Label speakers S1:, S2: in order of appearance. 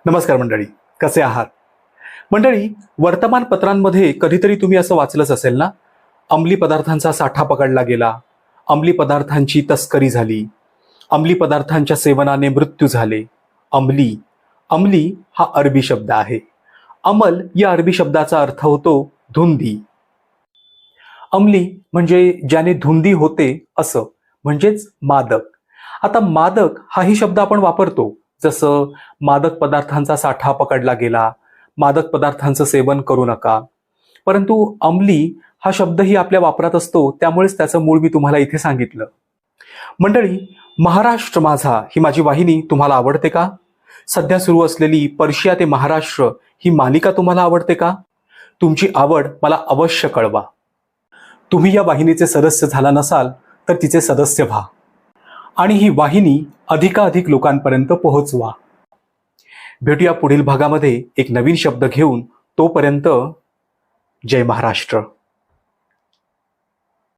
S1: नमस्कार मंडळी, कसे आहात? मंडळी, वर्तमानपत्रांमध्ये कधीतरी तुम्ही असं वाचलंच असेल ना, अंमली पदार्थांचा साठा पकडला गेला, अंमली पदार्थांची तस्करी झाली, अंमली पदार्थांच्या सेवनाने मृत्यू झाले. अंमली अंमली हा अरबी शब्द आहे. अमल या अरबी शब्दाचा अर्थ होतो धुंदी. अंमली म्हणजे ज्याने धुंदी होते असं, म्हणजेच मादक. आता मादक हाही शब्द आपण वापरतो, जसं मादक पदार्थांचा साठा पकडला गेला, मादक पदार्थांचं सेवन करू नका. परंतु अंमली हा शब्दही आपल्या वापरात असतो, त्यामुळेच त्याचं मूळ मी तुम्हाला इथे सांगितलं. मंडळी, महाराष्ट्र माझा ही माझी वाहिनी तुम्हाला आवडते का? सध्या सुरू असलेली पर्शिया ते महाराष्ट्र ही मालिका तुम्हाला आवडते का? तुमची आवड मला अवश्य कळवा. तुम्ही या वाहिनीचे सदस्य झाला नसाल तर तिचे सदस्य व्हा आणि ही वाहिनी अधिकाधिक लोकांपर्यंत पोहोचवा. भेटूया पुढील भागामध्ये एक नवीन शब्द घेऊन. तोपर्यंत जय महाराष्ट्र.